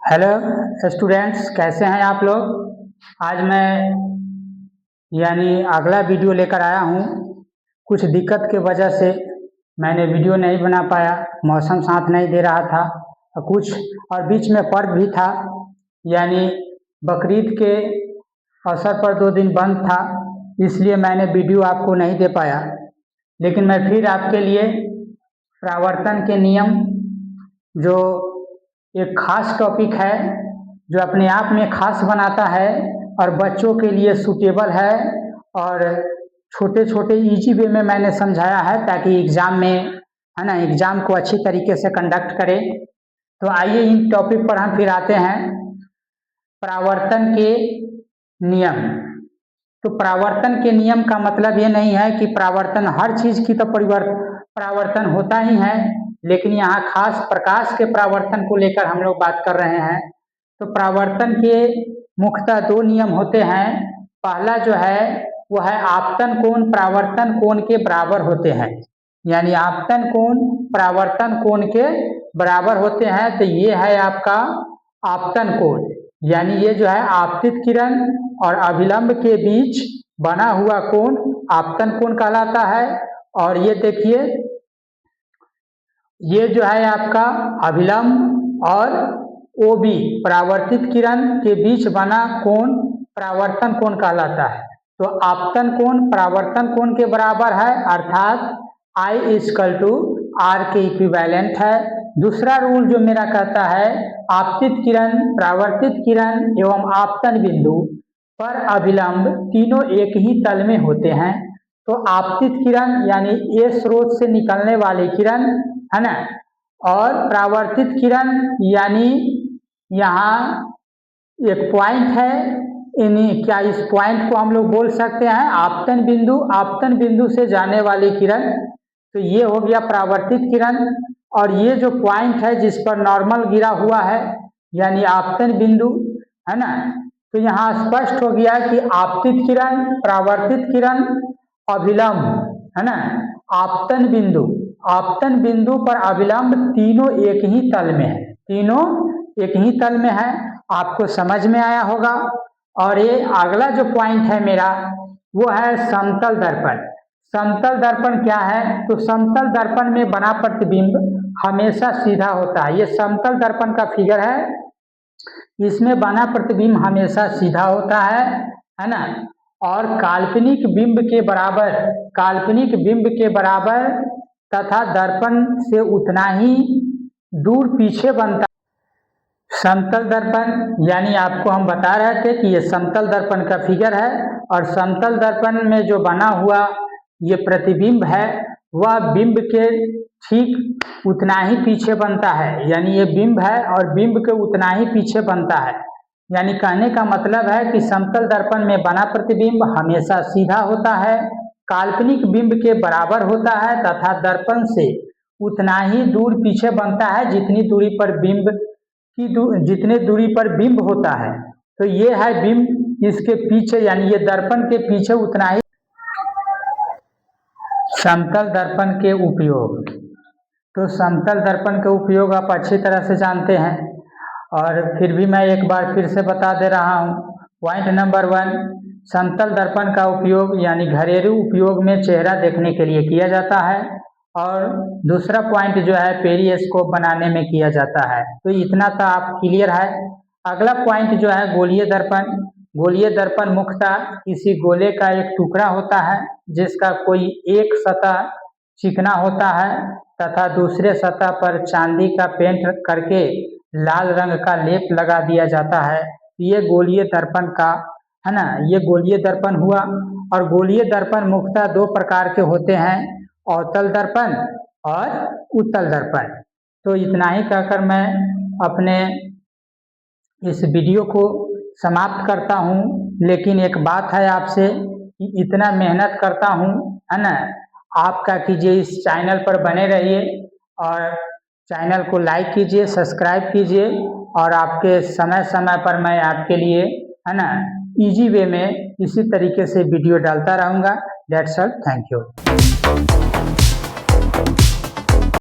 Hello students, कैसे हैं आप लोग। आज मैं अगला वीडियो लेकर आया हूँ। कुछ दिक्कत की वजह से मैंने वीडियो नहीं बना पाया, मौसम साथ नहीं दे रहा था और बीच में पर्व भी था, यानी बकरीद के अवसर पर 2 दिन बंद था, इसलिए मैंने वीडियो आपको नहीं दे पाया। लेकिन मैं फिर आपके लिए परावर्तन के नियम, जो एक खास टॉपिक है, जो अपने आप में खास बनाता है और बच्चों के लिए सूटेबल है और छोटे छोटे इजी वे में मैंने समझाया है ताकि एग्ज़ाम में एग्ज़ाम को अच्छी तरीके से कंडक्ट करें। तो आइए इन टॉपिक पर हम फिर आते हैं। परावर्तन के नियम। तो परावर्तन के नियम का मतलब ये नहीं है कि परावर्तन हर चीज़ की तो परावर्तन होता ही है, लेकिन यहाँ खास प्रकाश के परावर्तन को लेकर हम लोग बात कर रहे हैं। तो परावर्तन के मुख्यतः 2 नियम होते हैं। पहला जो है वो है आपतन कोण परावर्तन कोण के बराबर होते हैं, यानी आपतन कोण परावर्तन कोण के बराबर होते हैं। तो ये है आपका आपतन कोण, यानी ये जो है आपतित किरण और अभिलंब के बीच बना हुआ कोण आपतन कोण कहलाता है। और ये देखिए, ये जो है आपका अभिलंब और OB परावर्तित किरण के बीच बना कोण परावर्तन कोण कहलाता है। तो आपतन कोण परावर्तन कोण के बराबर है, अर्थात I=R के इक्विवेलेंट है। दूसरा रूल जो मेरा कहता है, आपतित किरण, परावर्तित किरण एवं आपतन बिंदु पर अभिलंब तीनों एक ही तल में होते हैं। तो आपतित किरण यानी A स्रोत से निकलने वाली किरण है ना, और परावर्तित किरण यानी यहाँ एक पॉइंट है, यानी क्या इस पॉइंट को हम लोग बोल सकते हैं आपतन बिंदु। आपतन बिंदु से जाने वाली किरण, तो ये हो गया परावर्तित किरण। और ये जो पॉइंट है जिस पर नॉर्मल गिरा हुआ है, यानी आपतन बिंदु है ना। तो यहाँ स्पष्ट हो गया कि आपतित किरण, परावर्तित किरण, अभिलंब है ना, आपतन बिंदु पर अभिलंब तीनों एक ही तल में है, तीनों एक ही तल में है। आपको समझ में आया होगा। और ये अगला जो पॉइंट है मेरा, वो है समतल दर्पण। समतल दर्पण क्या है? तो समतल दर्पण में बना प्रतिबिंब हमेशा सीधा होता है। ये समतल दर्पण का फिगर है, इसमें बना प्रतिबिंब हमेशा सीधा होता है ना। और काल्पनिक बिंब के बराबर तथा दर्पण से उतना ही दूर पीछे बनता है। समतल दर्पण यानी आपको हम बता रहे थे कि ये समतल दर्पण का फिगर है, और समतल दर्पण में जो बना हुआ ये प्रतिबिंब है, वह बिंब के ठीक उतना ही पीछे बनता है। यानी ये बिंब है और बिंब के उतना ही पीछे बनता है। यानी कहने का मतलब है कि समतल दर्पण में बना प्रतिबिंब हमेशा सीधा होता है, काल्पनिक बिंब के बराबर होता है तथा दर्पण से उतना ही दूर पीछे बनता है जितनी दूरी पर बिंब होता है। तो ये है बिंब इसके पीछे, यानी ये दर्पण के पीछे उतना ही। समतल दर्पण के उपयोग। तो समतल दर्पण के उपयोग आप अच्छी तरह से जानते हैं, और फिर भी मैं एक बार फिर से बता दे रहा हूँ। पॉइंट नंबर 1, समतल दर्पण का उपयोग यानी घरेलू उपयोग में चेहरा देखने के लिए किया जाता है, और दूसरा पॉइंट जो है पेरिस्कोप बनाने में किया जाता है। तो इतना तो आप क्लियर है। अगला पॉइंट जो है गोलीय दर्पण। गोलीय दर्पण मुख्यतः किसी गोले का एक टुकड़ा होता है जिसका कोई एक सतह चिकना होता है तथा दूसरे सतह पर चांदी का पेंट करके लाल रंग का लेप लगा दिया जाता है। ये गोलीय दर्पण का है ना, ये गोलीय दर्पण हुआ। और गोलीय दर्पण मुख्यतः 2 प्रकार के होते हैं, अवतल दर्पण और उत्तल दर्पण। तो इतना ही कहकर मैं अपने इस वीडियो को समाप्त करता हूँ। लेकिन एक बात है आपसे कि इतना मेहनत करता हूँ है ना, आपका कीजिए, इस चैनल पर बने रहिए और चैनल को लाइक कीजिए, सब्सक्राइब कीजिए, और आपके समय समय पर मैं आपके लिए है ना इजी वे में इसी तरीके से वीडियो डालता रहूँगा। That's all, thank you.